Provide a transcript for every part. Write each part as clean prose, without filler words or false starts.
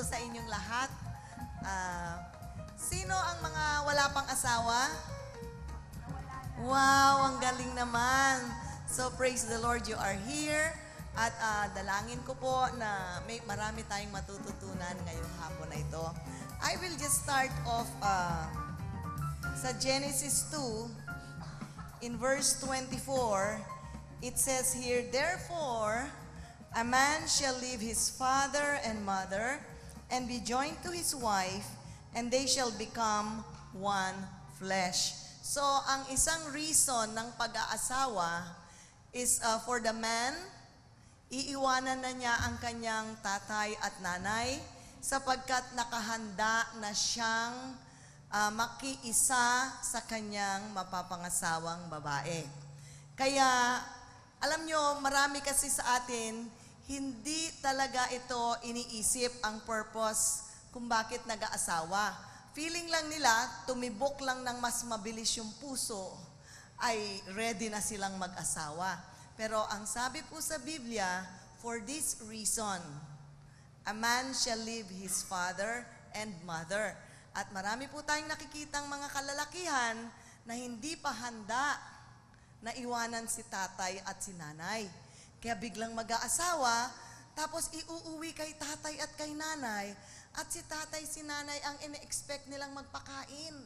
po sa inyong lahat. Sino ang mga wala pang asawa? Wow, ang galing naman. So praise the Lord, you are here. At dalangin ko po na marami tayong matututunan ngayong hapon na ito. I will just start off sa Genesis 2, in verse 24. It says here, "Therefore, a man shall leave his father and mother, and be joined to his wife, and they shall become one flesh." So, ang isang reason ng pag-aasawa is for the man, iiwanan na niya ang kanyang tatay at nanay sapagkat nakahanda na siyang makiisa sa kanyang mapapangasawang babae. Kaya, alam nyo, marami kasi sa atin, hindi talaga ito iniisip ang purpose kung bakit nag-aasawa. Feeling lang nila, tumibok lang ng mas mabilis yung puso, ay ready na silang mag-asawa. Pero ang sabi po sa Biblia, for this reason, a man shall leave his father and mother. At marami po tayong nakikitang mga kalalakihan na hindi pa handa na iwanan si tatay at si nanay. Kaya biglang mag-aasawa, tapos iuuwi kay tatay at kay nanay, at si tatay, si nanay ang ine-expect nilang magpakain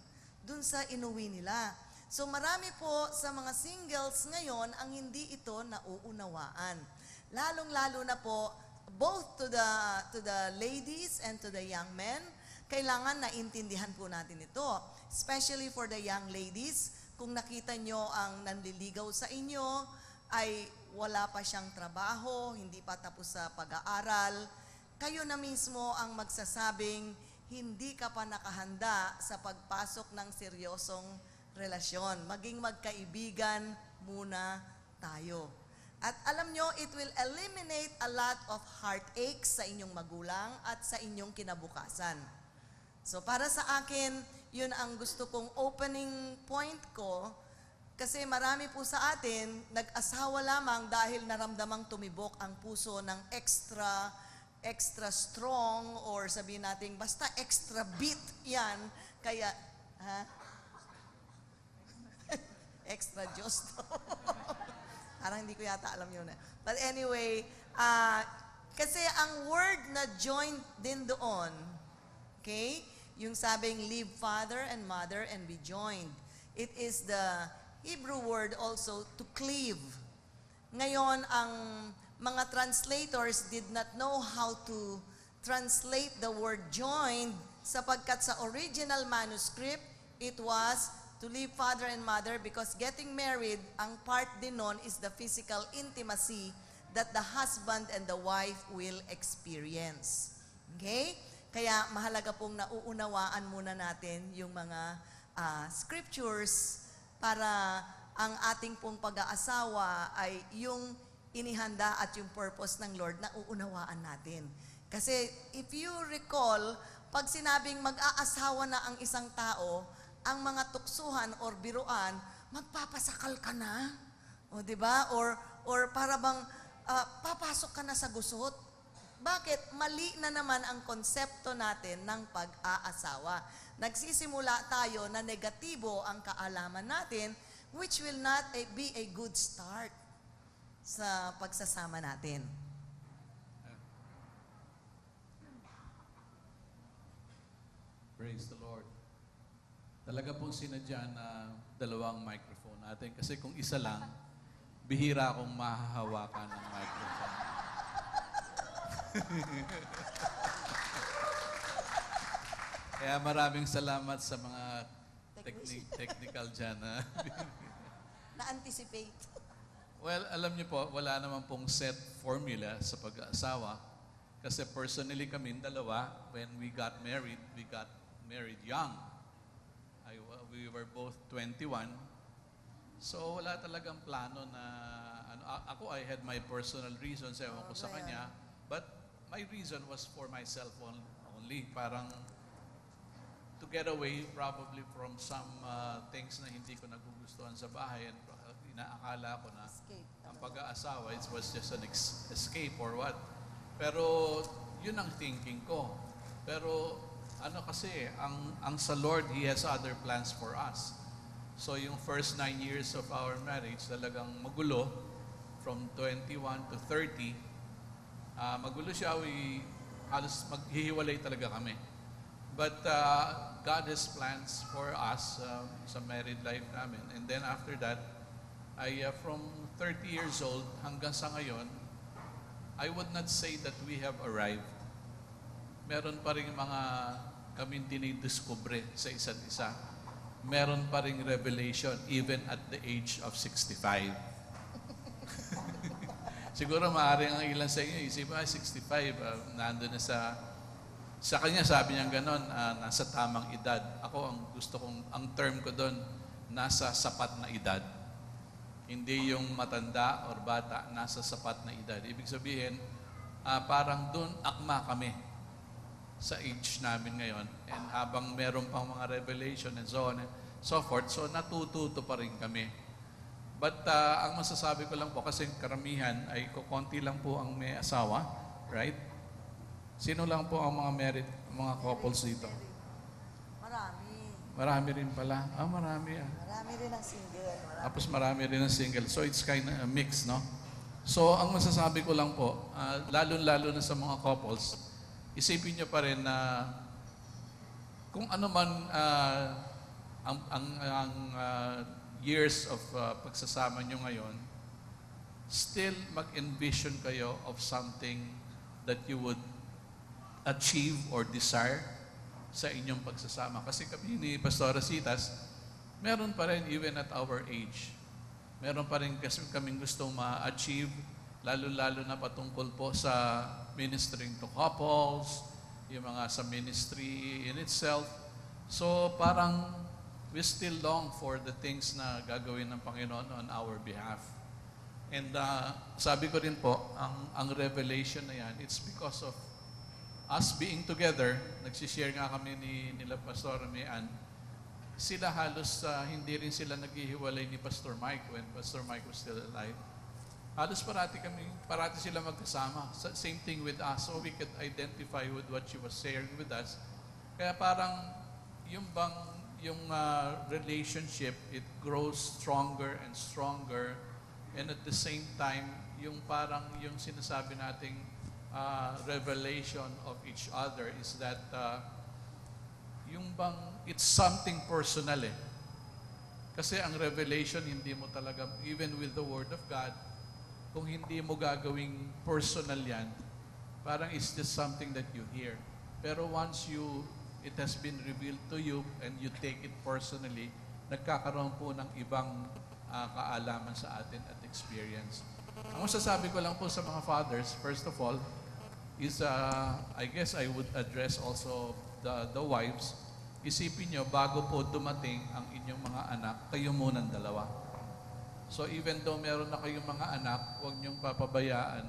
dun sa inuwi nila. So marami po sa mga singles ngayon ang hindi ito nauunawaan. Lalong-lalo na po, both to the ladies and to the young men, kailangan naintindihan po natin ito. Especially for the young ladies, kung nakita nyo ang nanliligaw sa inyo, ay wala pa siyang trabaho, hindi pa tapos sa pag-aaral, kayo na mismo ang magsasabing hindi ka pa nakahanda sa pagpasok ng seryosong relasyon. Maging magkaibigan muna tayo. At alam nyo, it will eliminate a lot of heartaches sa inyong magulang at sa inyong kinabukasan. So para sa akin, yun ang gusto kong opening point ko, kasi marami po sa atin nag-asawa lamang dahil naramdamang tumibok ang puso ng extra strong, or sabihin natin basta extra beat yan, kaya extra Diyos to. Parang hindi ko yata alam yun. But anyway, kasi ang word na joined din doon, okay? Yung sabing leave father and mother and be joined. It is the Hebrew word also to cleave. Ngayon, ang mga translators did not know how to translate the word joined sapagkat sa original manuscript, it was to leave father and mother because getting married, ang part din nun is the physical intimacy that the husband and the wife will experience. Okay? Kaya mahalaga pong nauunawaan muna natin yung mga scriptures para ang ating pong pag-aasawa ay yung inihanda at yung purpose ng Lord na uunawaan natin. Kasi if you recall, pag sinabing mag-aasawa na ang isang tao, ang mga tuksuhan or biruan, magpapasakal ka na. O, diba? Or para bang papasok ka na sa gusot. Bakit? Mali na naman ang konsepto natin ng pag-aasawa. Nagsisimula tayo na negatibo ang kaalaman natin, which will not be a good start sa pagsasama natin. Praise the Lord. Talaga pong sinadya na dalawang microphone natin. Kasi kung isa lang, bihira akong mahahawakan ng microphone. Kaya maraming salamat sa mga technical dyan. Na-anticipate. Well, alam niyo po, wala naman pong set formula sa pag-aasawa. Kasi personally kami dalawa, when we got married young. We were both 21. So wala talagang plano na, ako I had my personal reasons, ewan ko sa kanya. But my reason was for myself only. Parang to get away probably from some things na hindi ko nagugustuhan sa bahay, and inaakala ko na ang pag-aasawa, it was just an escape or what. Pero yun ang thinking ko. Pero ano kasi, ang sa Lord, He has other plans for us. So yung first 9 years of our marriage, talagang magulo, from 21 to 30, magulo siya, halos maghihiwalay talaga kami. But God has plans for us sa married life namin. And then after that, from 30 years old hanggang sa ngayon, I would not say that we have arrived. Meron pa rin mga kami dinidiscover sa isa't isa. Meron pa rin revelation even at the age of 65. Siguro maaaring ang ilan sa inyo, isip 65, nandun na sa kanya sabi niya ganon, nasa tamang edad. Ako, ang term ko doon, nasa sapat na edad. Hindi yung matanda or bata, nasa sapat na edad. Ibig sabihin, parang doon akma kami sa age namin ngayon. And habang meron pang mga revelation and so on and so forth, so natututo pa rin kami. But ang masasabi ko lang po, kasi karamihan ay kukonti lang po ang may asawa, right? Sino lang po ang mga married, mga couples dito? Marami. Marami rin pala. Marami. Marami rin ang single. Tapos marami rin ang single. So it's kind of a mix, no? So ang masasabi ko lang po, lalo-lalo na sa mga couples, isipin nyo pa rin na kung ano man ang years of pagsasama nyo ngayon, still mag-envision kayo of something that you would achieve or desire sa inyong pagsasama. Kasi kami ni Pastor Rositas, meron pa rin even at our age. Meron pa rin kasi kaming gustong ma-achieve, lalo-lalo na patungkol po sa ministering to couples, yung mga sa ministry in itself. So parang we still long for the things na gagawin ng Panginoon on our behalf. And sabi ko rin po, ang revelation na yan, it's because of us being together. Nagsishare nga kami nila Pastor Mian. Sila halos hindi rin sila naghihiwalay ni Pastor Mike when Pastor Mike was still alive. Halos parati sila magkasama. Same thing with us. So we could identify with what she was sharing with us. Kaya parang yung relationship, it grows stronger and stronger. And at the same time, yung sinasabi nating revelation of each other is that it's something personal eh. Kasi ang revelation, hindi mo talaga, even with the Word of God, kung hindi mo gagawing personal yan, parang it's just something that you hear. Pero once it has been revealed to you and you take it personally, nagkakaroon po ng ibang kaalaman sa atin at experience. Ang masasabi ko lang po sa mga fathers, first of all, is I guess I would address also the wives. Isipin nyo, bago po dumating ang inyong mga anak, kayo munang dalawa. So even though meron na kayong mga anak, huwag nyong papabayaan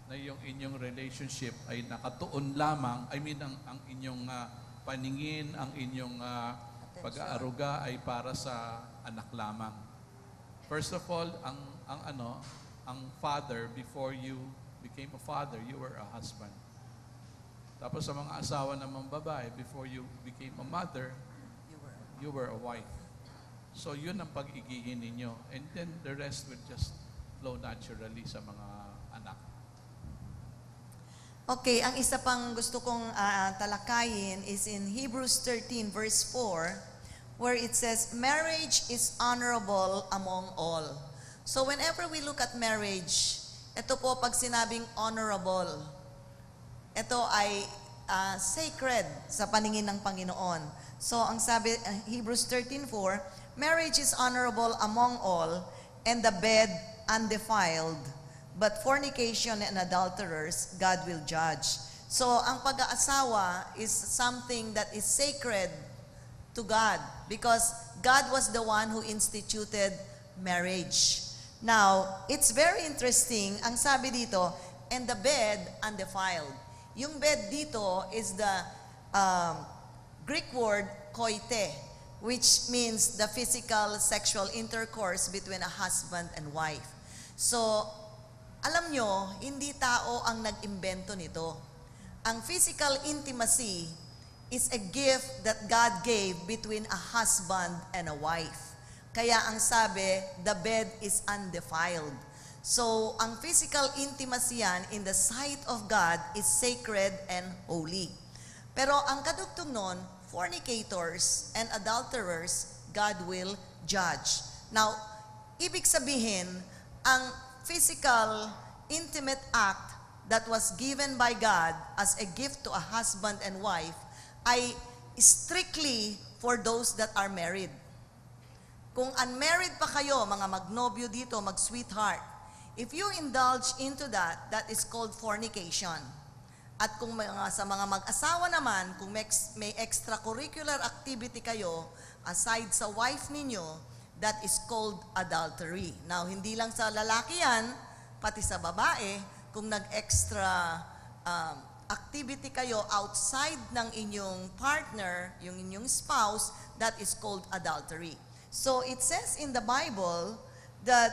na yung inyong relationship ay nakatuon lamang, ang inyong paningin, ang inyong pag-aaruga ay para sa anak lamang. First of all, ang father, before you became a father, you were a husband. Tapos sa mga asawa namang babae, before you became a mother, you were a wife. So yun ang pag-igihin ninyo. And then the rest will just flow naturally sa mga anak. Okay, ang isa pang gusto kong talakayin is in Hebrews 13 verse 4, where it says, marriage is honorable among all. So whenever we look at marriage, ito po pag sinabing honorable, ito ay sacred sa paningin ng Panginoon. So ang sabi, Hebrews 13:4, marriage is honorable among all, and the bed undefiled, but fornication and adulterers God will judge. So ang pag-aasawa is something that is sacred to God, because God was the one who instituted marriage. Now, it's very interesting, ang sabi dito, and the bed undefiled. Yung bed dito is the Greek word koite, which means the physical sexual intercourse between a husband and wife. So, alam nyo, hindi tao ang nag-imbento nito. ang physical intimacy is a gift that God gave between a husband and a wife. Kaya ang sabi, the bed is undefiled. So, ang physical intimacy yan in the sight of God is sacred and holy. Pero ang kadugtong nun, fornicators and adulterers, God will judge. Now, ibig sabihin, ang physical intimate act that was given by God as a gift to a husband and wife ay strictly for those that are married. Kung unmarried pa kayo, mga magnobyo dito, mag-sweetheart, if you indulge into that, that is called fornication. At kung sa mga mag-asawa naman, kung may extracurricular activity kayo, aside sa wife ninyo, that is called adultery. Now, hindi lang sa lalaki yan, pati sa babae, kung nag-extra activity kayo outside ng inyong partner, yung inyong spouse, that is called adultery. So, it says in the Bible that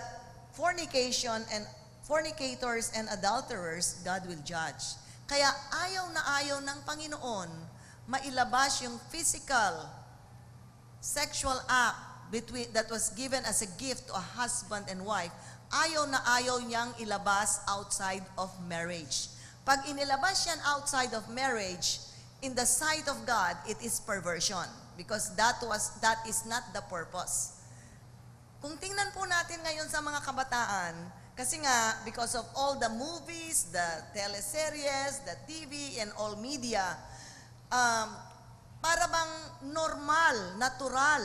fornicators and adulterers, God will judge. Kaya ayaw na ayaw ng Panginoon mailabas yung physical sexual act that was given as a gift to a husband and wife. Ayaw na ayaw niyang ilabas outside of marriage. Pag inilabas yan outside of marriage, in the sight of God, it is perversion. Because that is not the purpose. Kung tingnan po natin ngayon sa mga kabataan, kasi nga, because of all the movies, the teleseries, the TV, and all media, para bang normal, natural,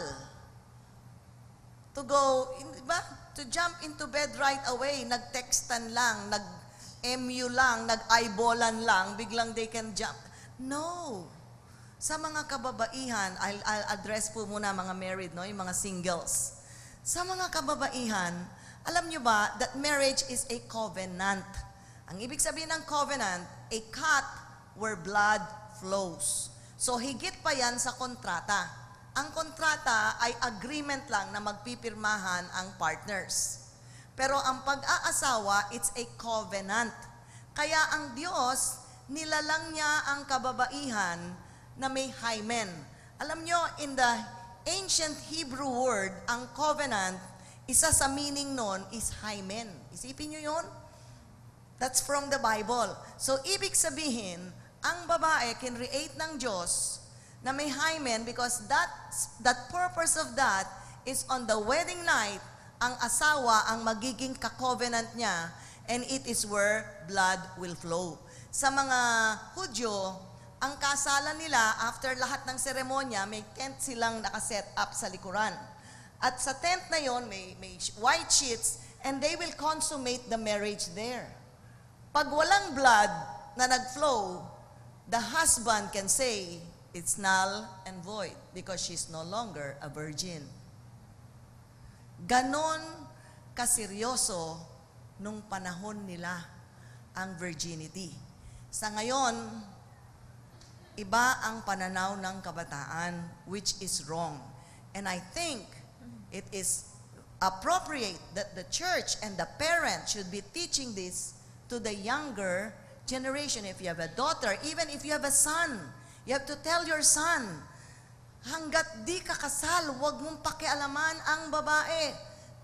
to go, diba? To jump into bed right away, nag-textan lang, nag-MU lang, nag-eyeballan lang, biglang they can jump. No. Sa mga kababaihan, I'll address po muna mga married, no? Yung mga singles. Sa mga kababaihan, alam nyo ba that marriage is a covenant? Ang ibig sabihin ng covenant, a cut where blood flows. So higit pa yan sa kontrata. Ang kontrata ay agreement lang na magpipirmahan ang partners. Pero ang pag-aasawa, it's a covenant. Kaya ang Diyos, nilalang niya ang kababaihan na may hymen. Alam nyo, in the ancient Hebrew word, ang covenant, isa sa meaning nun is hymen. Isipin nyo yun? That's from the Bible. So, ibig sabihin, ang babae kinreate ng Diyos na may hymen because that purpose of that is on the wedding night, ang asawa ang magiging ka-covenant niya and it is where blood will flow. Sa mga Hudyo, ang kasalan nila, after lahat ng seremonya, may tent silang nakaset up sa likuran. At sa tent na yon may white sheets and they will consummate the marriage there. Pag walang blood na nag-flow, the husband can say, it's null and void because she's no longer a virgin. Ganon kaseryoso nung panahon nila ang virginity. Sa ngayon, iba ang pananaw ng kabataan, which is wrong. And I think it is appropriate that the church and the parents should be teaching this to the younger generation. If you have a daughter, even if you have a son, you have to tell your son, hanggat di ka kasal, huwag mong pakialaman ang babae.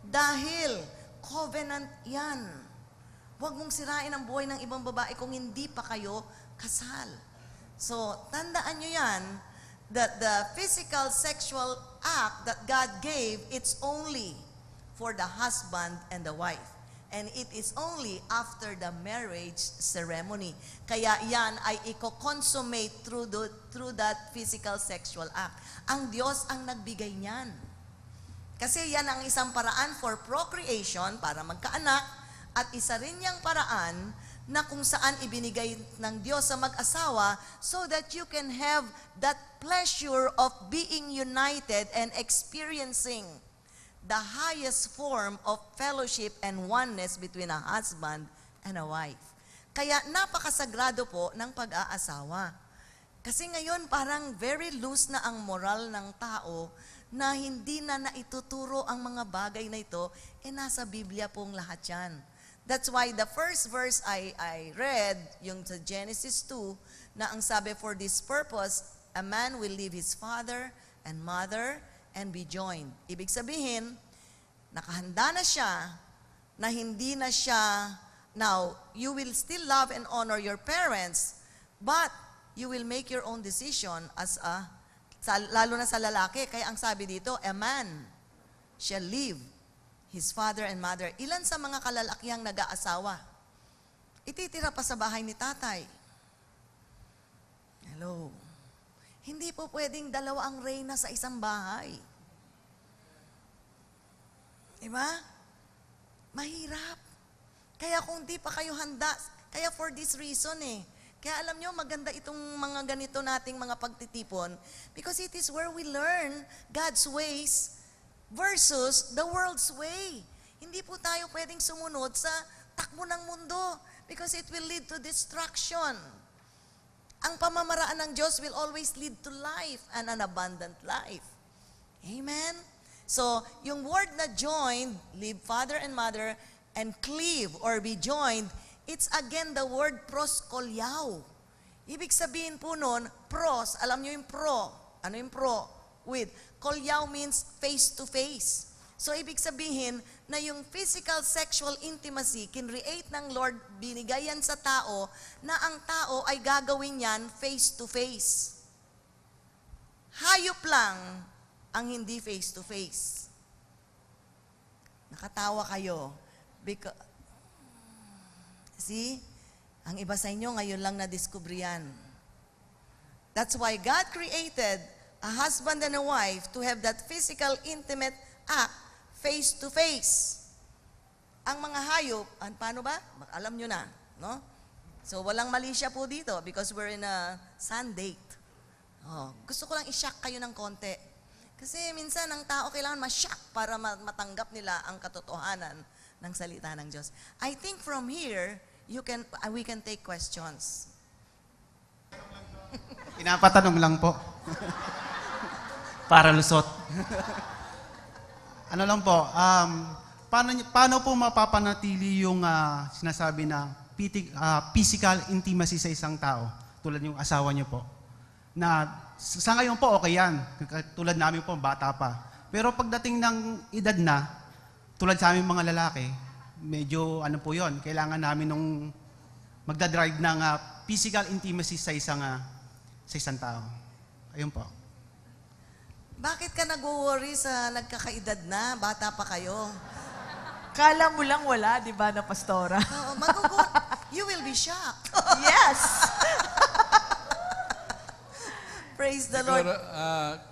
Dahil covenant yan. Huwag mong sirain ang buhay ng ibang babae kung hindi pa kayo kasal. So, tandaan nyo yan, that the physical sexual act that God gave, it's only for the husband and the wife. And it is only after the marriage ceremony. Kaya yan ay i-consummate through that physical sexual act. Ang Diyos ang nagbigay niyan. Kasi yan ang isang paraan for procreation, para magkaanak, at isa rin niyang paraan na kung saan ibinigay ng Diyos sa mag-asawa so that you can have that pleasure of being united and experiencing the highest form of fellowship and oneness between a husband and a wife. Kaya napakasagrado po ng pag-aasawa. Kasi ngayon parang very loose na ang moral ng tao na hindi na naituturo ang mga bagay na ito, nasa Biblia pong lahat yan. That's why the first verse I read, yung sa Genesis 2, na ang sabi, for this purpose, a man will leave his father and mother and be joined. Ibig sabihin, nakahanda na siya na hindi na siya, now, you will still love and honor your parents, but you will make your own decision as lalo na sa lalaki. Kaya ang sabi dito, a man shall leave his father and mother. Ilan sa mga kalalakihang nag-aasawa, ititira pa sa bahay ni tatay. Hello. Hindi po pwedeng dalawa ang reyna sa isang bahay. Diba? Mahirap. Kaya kung di pa kayo handa, kaya for this reason Kaya alam nyo, maganda itong mga ganito nating mga pagtitipon because it is where we learn God's ways versus the world's way. Hindi po tayo pwedeng sumunod sa takbo ng mundo because it will lead to destruction. Ang pamamaraan ng Diyos will always lead to life and an abundant life. Amen? So, yung word na joined, leave father and mother, and cleave or be joined, it's again the word proskolyao. Ibig sabihin po nun, pros, alam nyo yung pro. Ano yung pro? With. Kolyao means face to face. So, ibig sabihin na yung physical sexual intimacy, kinreate ng Lord, binigay yan sa tao, na ang tao ay gagawin yan face to face. Hayop lang ang hindi face to face. Nakatawa kayo. Because, see, ang iba sa inyo ngayon lang na-discover yan. That's why God created a husband and a wife to have that physical, intimate act face to face. Ang mga hayop, paano ba? Alam nyo na, no? So, walang mali siya po dito because we're in a sun date. Gusto ko lang i-shock kayo ng konti. Kasi minsan, ang tao kailangan ma-shock para matanggap nila ang katotohanan ng salita ng Diyos. I think from here, we can take questions. Pinapatanong lang po. Para lusot. Ano lang po, paano po mapapanatili yung sinasabi na physical intimacy sa isang tao, tulad yung asawa niyo po, na sa ngayon po okay yan, tulad namin po, bata pa. Pero pagdating ng edad na, tulad sa aming mga lalaki, medyo ano po yon, kailangan namin nung magdadrive ng physical intimacy sa isang tao. Ayun po. Bakit ka nag-worry sa nagkakaedad na? Bata pa kayo. Kala mo lang wala, di ba, na pastora? Oo, you will be shocked. Yes! Praise the Lord. Siguro,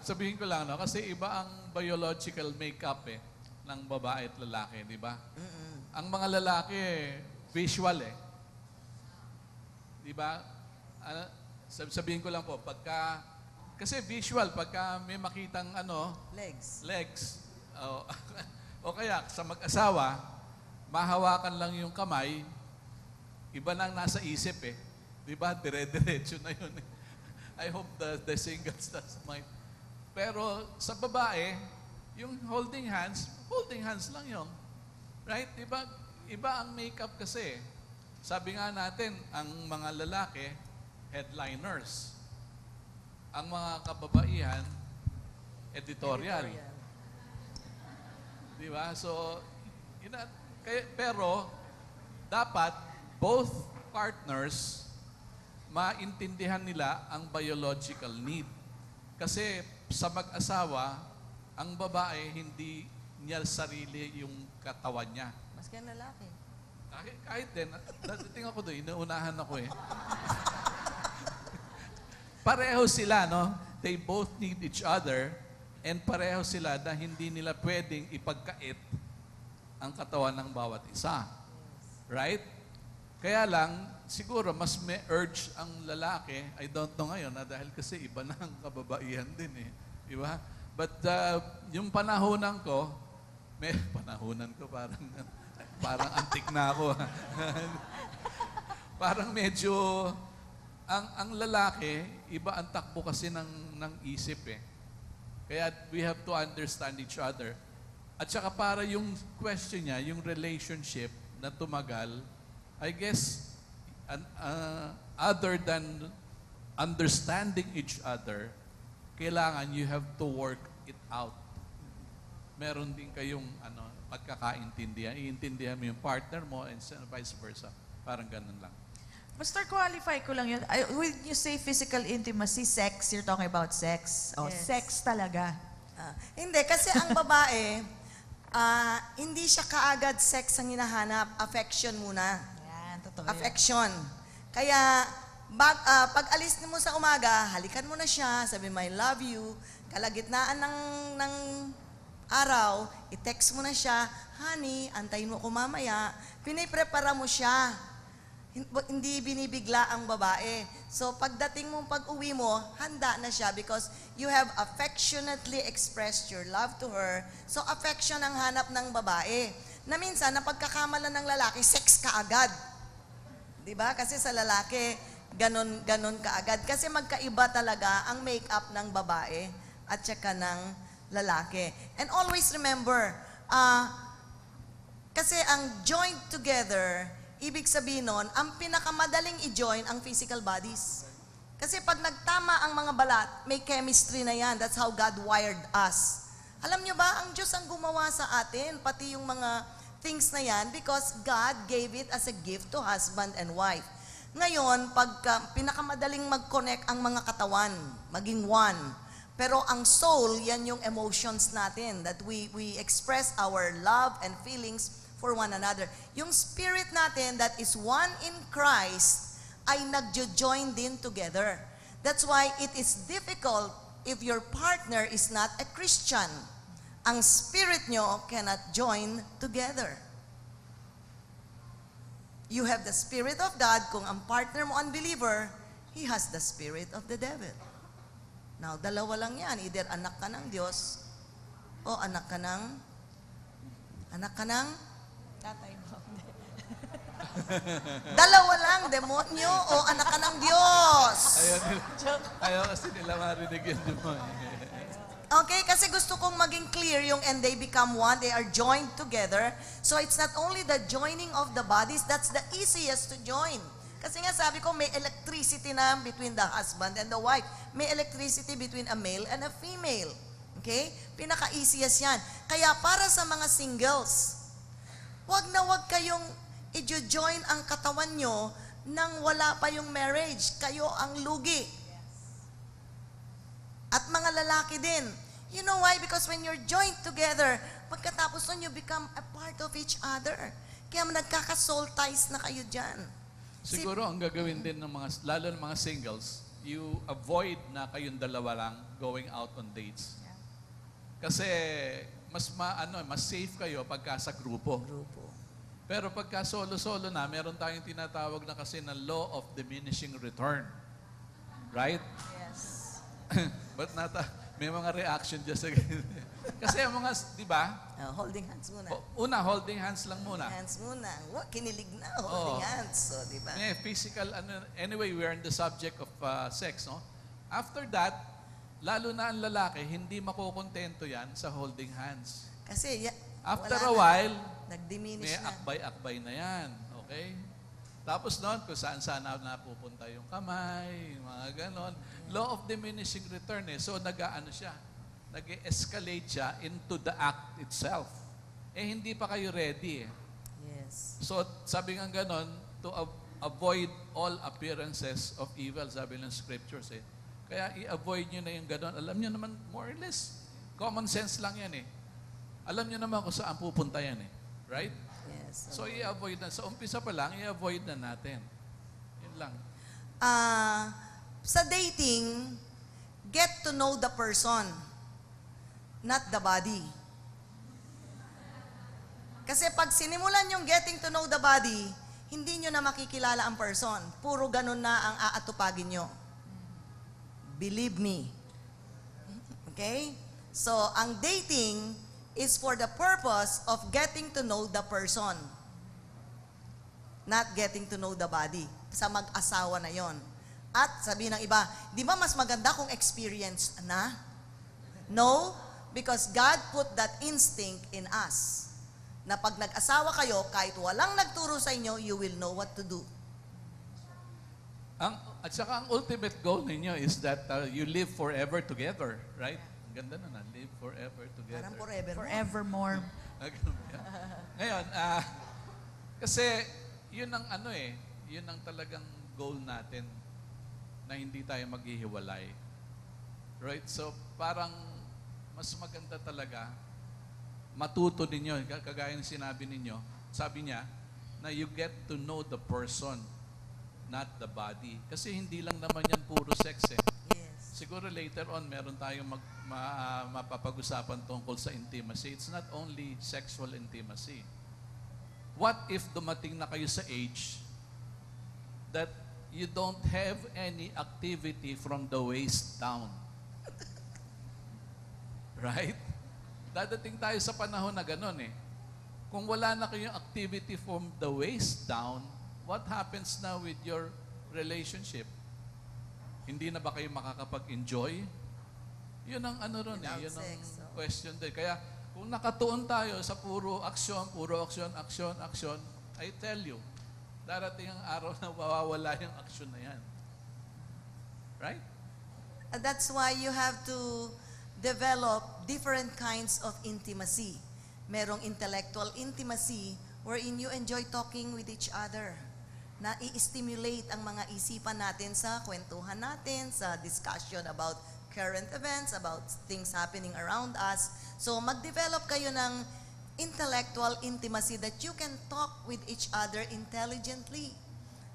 sabihin ko lang, no? Kasi iba ang biological makeup ng babae at lalaki, di ba? Ang mga lalaki, visual Di ba? Sabihin ko lang po, kasi visual, pagka may makitang legs, o kaya sa mag-asawa, mahawakan lang yung kamay, iba nang nasa isip Di ba? Dire-diretso na yun I hope the singles does mind. Pero sa babae, yung holding hands lang yun. Right? Di ba? Iba ang makeup kasi. Sabi nga natin, ang mga lalaki, headliners. Ang mga kababaihan, editorial. Di ba? So, pero, dapat, both partners, maintindihan nila ang biological need. Kasi sa mag-asawa, ang babae, hindi niya sarili yung katawan niya. Mas kaya lalaki. Kahit din, tingnan ko doon, inuunahan ako Pareho sila, no? They both need each other and pareho sila na hindi nila pwedeng ipagkait ang katawan ng bawat isa. Right? Kaya lang, siguro mas may urge ang lalaki, I don't know ngayon, dahil kasi iba na ang kababaihan din Di ba? But yung panahonan ko, parang antik na ako. Parang medyo, ang lalaki, iba ang takbo kasi ng isip Kaya we have to understand each other. At saka para yung question niya, yung relationship na tumagal, I guess, other than understanding each other, kailangan you have to work it out. Meron din kayong pagkakaintindihan. Iintindihan mo yung partner mo and vice versa. Parang ganun lang. Pastor, qualify ko lang yun. When you say physical intimacy, sex, you're talking about sex. Oh, Yes. sex talaga. Hindi, kasi ang babae, hindi siya kaagad sex ang hinahanap. Affection muna. Yan, totoo Affection. Kaya, pag alis mo sa umaga, halikan mo na siya, sabi mo, I love you. Kalagitnaan ng araw, i-text mo na siya, honey, antayin mo ko mamaya. Piniprepara mo siya. Hindi binibigla ang babae. So, pagdating mo, pag-uwi mo, handa na siya because you have affectionately expressed your love to her. So, affection ang hanap ng babae. Na minsan, napagkakamalan ng lalaki, sex ka agad. Diba? Kasi sa lalaki, ganon kaagad. Kasi magkaiba talaga ang make-up ng babae at saka ng lalaki. And always remember, kasi ang joined together, ibig sabihin nun, ang pinakamadaling i-join ang physical bodies. Kasi pag nagtama ang mga balat, may chemistry na yan. That's how God wired us. Alam nyo ba, ang Diyos ang gumawa sa atin, pati yung mga things na yan, because God gave it as a gift to husband and wife. Ngayon, pag pinakamadaling mag-connect ang mga katawan, maging one. Pero ang soul, yan yung emotions natin, that we express our love and feelings for one another. Yung spirit natin that is one in Christ ay nagjo-join din together. That's why it is difficult if your partner is not a Christian. Ang spirit nyo cannot join together. You have the Spirit of God. Kung ang partner mo unbeliever, he has the spirit of the devil. Now, dalawa lang yan. Either anak ka ng Diyos o anak ka ng Tatay mo. dalawa lang, demonyo o anak ka ng Diyos. Ayaw kasi nila marinig yung demonyo. Okay, kasi gusto kong maging clear yung and they become one, they are joined together. So it's not only the joining of the bodies, that's the easiest to join. Kasi nga sabi ko, may electricity na between the husband and the wife. May electricity between a male and a female. Okay? Pinaka-easiest yan. Kaya para sa mga singles, wag na wag kayong i-join ang katawan nyo nang wala pa yung marriage. Kayo ang lugi. At mga lalaki din. You know why? Because when you're joined together, pagkatapos nun, you become a part of each other. Kaya nagkaka-soul ties na kayo dyan. Siguro ang gagawin din ng mga, lalo ng mga singles, you avoid na kayong dalawa lang going out on dates. Kasi mas safe kayo pagka sa grupo. Pero pagka solo-solo na, meron tayong tinatawag na kasi na law of diminishing return. Right? Yes. But may mga reaction dyan sa ganyan. Kasi ang mga, di ba? Holding hands muna. Una, holding hands lang muna. Hands muna. Kinilig na, holding hands. So, di ba? Physical, anyway, we're on the subject of sex, no? After that, lalo na ang lalaki, hindi makukontento yan sa holding hands. Kasi, After wala a while, nag-diminish may na. akbay-akbay na yan. Okay? Tapos noon, kung saan-saan napupunta yung kamay, mga ganon. Law of diminishing return So, nag-escalate siya into the act itself. Hindi pa kayo ready Yes. So, sabi nga ganon, to avoid all appearances of evil, sabi ng scriptures Kaya i-avoid nyo na yung ganon. Alam nyo naman, more or less, common sense lang yan Alam nyo naman kung saan pupunta yan Right? Yes. So, i-avoid na. Sa umpisa pa lang, i-avoid na natin. Yun lang. Sa dating, get to know the person, not the body. Kasi pag sinimulan yung getting to know the body, hindi nyo na makikilala ang person. Puro ganun na ang aatupagin nyo. Believe me. Okay? So, ang dating is for the purpose of getting to know the person. Not getting to know the body. Sa mag-asawa na yon. At sabi ng iba, di ba mas maganda kung experience na? No, because God put that instinct in us. Na pag nag-asawa kayo, kahit walang nagturo sa inyo, you will know what to do. At saka ang ultimate goal ninyo is that you live forever together, right? Ang ganda na, live forever together. Parang forever. Forevermore. Ganun ba yan? Ngayon, kasi yun ang yun ang talagang goal natin na hindi tayo maghihiwalay. Right? So, parang mas maganda talaga matuto ninyo, kagaya ng sinabi ninyo, sabi niya, na you get to know the person, not the body. Kasi hindi lang naman yan puro sex eh. Yes. Siguro later on, meron tayong mapapag-usapan tungkol sa intimacy. It's not only sexual intimacy. What if dumating na kayo sa age that you don't have any activity from the waist down? Right? Dadating tayo sa panahon na gano'n eh. Kung wala na kayong activity from the waist down, what happens now with your relationship? Hindi na ba kayo makakapag-enjoy? Yun ang ron Without yun ang sex, so. question din. Kaya kung nakatuon tayo sa puro aksyon, I tell you, darating ang araw na mawawala yung aksyon na yan. Right? That's why you have to develop different kinds of intimacy. Merong intellectual intimacy wherein you enjoy talking with each other. Na i-stimulate ang mga isipan natin sa kwentuhan natin, sa discussion about current events, about things happening around us. So mag-develop kayo ng intellectual intimacy that you can talk with each other intelligently.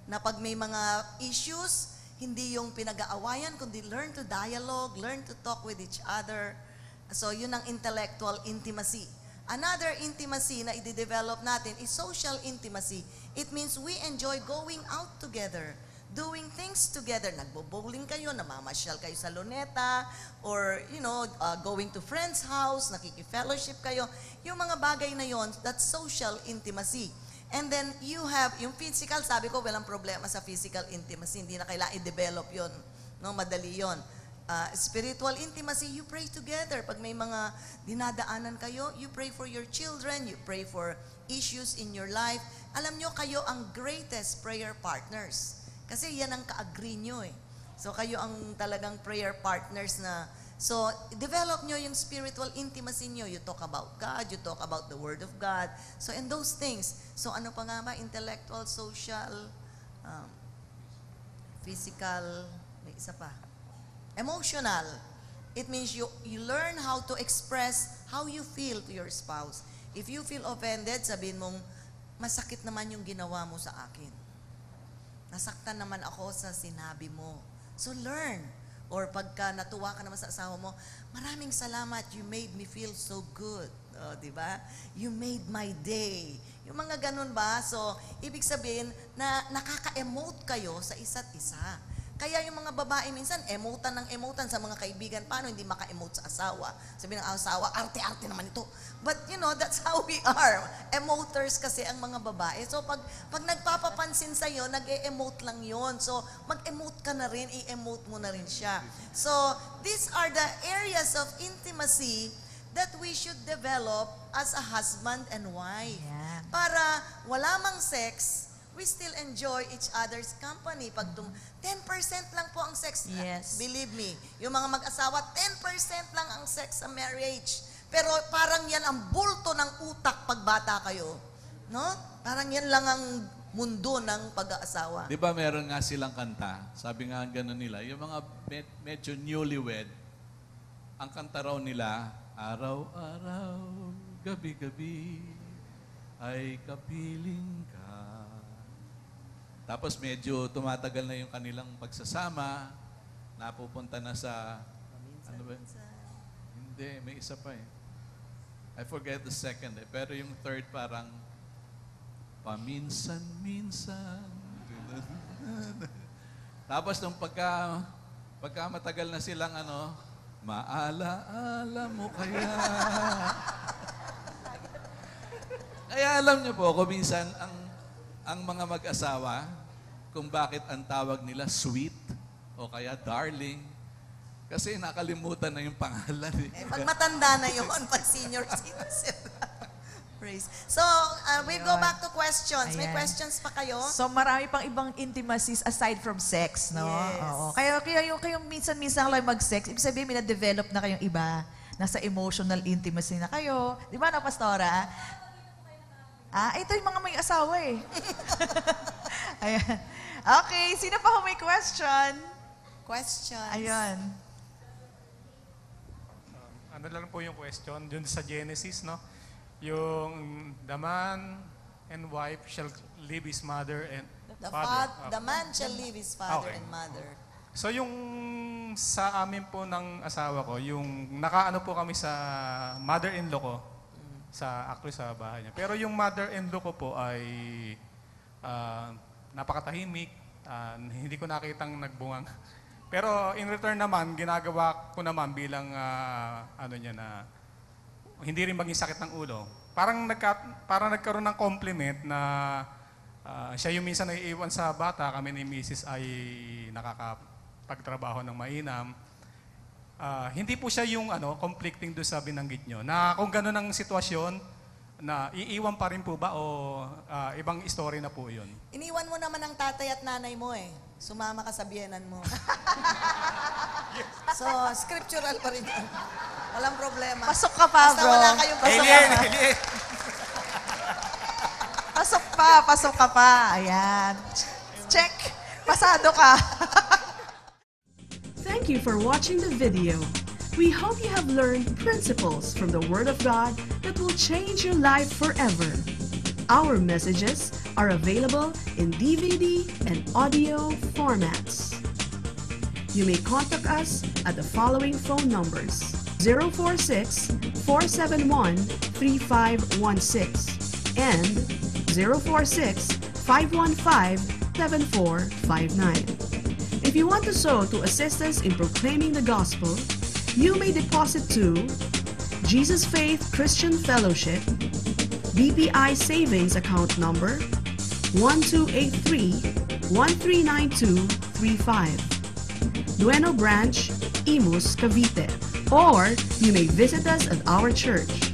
Na pag may mga issues, hindi yung pinag-aawayan, kundi learn to dialogue, learn to talk with each other. So yun ang intellectual intimacy. Another intimacy na i-develop natin is social intimacy. It means we enjoy going out together, doing things together. Nagbo-bowling kayo, namamasyal kayo sa Luneta, or, going to friend's house, nakiki-fellowship kayo. Yung mga bagay na yon, that's social intimacy. And then you have, yung physical, sabi ko, walang problema sa physical intimacy. Hindi na kailangan i-develop yun. No, madali yun. Spiritual intimacy, you pray together. Pag may mga dinadaanan kayo, you pray for your children, you pray for issues in your life. Alam nyo, kayo ang greatest prayer partners. Kasi yan ang ka-agree nyo eh. So kayo ang talagang prayer partners na, so develop nyo yung spiritual intimacy nyo. You talk about God, you talk about the Word of God. So in those things, so ano pa nga ba? Intellectual, social, physical, may isa pa. Emotional. It means you learn how to express how you feel to your spouse. If you feel offended, sabihin mong, masakit naman yung ginawa mo sa akin. Nasaktan naman ako sa sinabi mo. So learn. Or pagka natuwa ka naman sa asawa mo, maraming salamat, you made me feel so good. Di ba? You made my day. Yung mga ganun ba? So, ibig sabihin na nakaka-emote kayo sa isa't isa. Kaya yung mga babae minsan, emotan ng emotan sa mga kaibigan. Paano hindi maka-emote sa asawa? Sabi ng asawa, arte-arte naman ito. But that's how we are. Emoters kasi ang mga babae. So pag nagpapapansin sa'yo, nag-e-emote lang yon. So mag-emote ka na rin, i-emote mo na rin siya. So these are the areas of intimacy that we should develop as a husband and wife. Yeah. Para wala mang sex, we still enjoy each other's company. Pag 10% lang po ang sex. Yes. Believe me, yung mga mag-asawa, 10% lang ang sex sa marriage. Pero parang yan ang bulto ng utak pag bata kayo. No? Parang yan lang ang mundo ng pag-aasawa. Di ba meron nga silang kanta? Sabi nga gano'n nila, yung mga medyo newlywed, ang kanta raw nila, araw-araw, gabi-gabi, ay kapiling ka. Tapos medyo tumatagal na yung kanilang pagsasama, napupunta na sa, ano ba? Hindi, may isa pa eh. I forget the second eh. Pero yung third parang, paminsan-minsan. Tapos nung pagka matagal na silang maala-ala mo kaya. Kaya alam niyo po, kung minsan ang mga mag-asawa, kung bakit ang tawag nila sweet o kaya darling, kasi nakalimutan na yung pangalan. Pag matanda na yun, pag senior citizen. Praise. So, we'll go Ayun. back to questions. May Ayan. questions pa kayo? So marami pang ibang intimacies aside from sex, no? Yes. Oo. Kaya yung minsan-minsan lang mag-sex, ibig sabihin may na-develop na kayong iba. Nasa emotional intimacy na kayo. Di ba, no, Pastora? Ito yung mga may asawa eh. Ayan. Okay, sino pa may question? Questions. Ayun. Ano lang po yung question, dun sa Genesis, no? Yung the man and wife shall leave his mother and father. The man shall leave his father Okay. and mother. So yung sa amin po ng asawa ko, yung nakaano po kami sa mother-in-law ko, actually sa bahay niya. Pero yung mother-in-law ko po ay napakatahimik, hindi ko nakitang nagbungang. Pero in return naman, ginagawa ko naman bilang hindi rin maging sakit ng ulo. Parang nagkaroon ng compliment na siya yung minsan naiiwan sa bata, kami ni Mrs. ay nakakapagtrabaho ng mainam. Hindi po siya yung conflicting doon sa binanggit nyo. Na kung gano'n ang sitwasyon, na iiwan pa rin po ba o ibang story na po yun? Iniwan mo naman ang tatay at nanay mo eh. Sumama ka sa biyenan mo. So, scriptural pa rin yun. Walang problema. Pasok ka pa, Basta bro. wala kayong Pasok pasok. ka pa. Pasok ka pa. Ayan. Check. Pasado ka. Thank you for watching the video. We hope you have learned principles from the Word of God that will change your life forever. Our messages are available in DVD and audio formats. You may contact us at the following phone numbers: 046-471-3516 and 046-515-7459. If you want to sow to assist us in proclaiming the gospel, you may deposit to Jesus Faith Christian Fellowship, BPI Savings Account Number 1283-139235, Dueno Branch, Imus, Cavite. Or you may visit us at our church,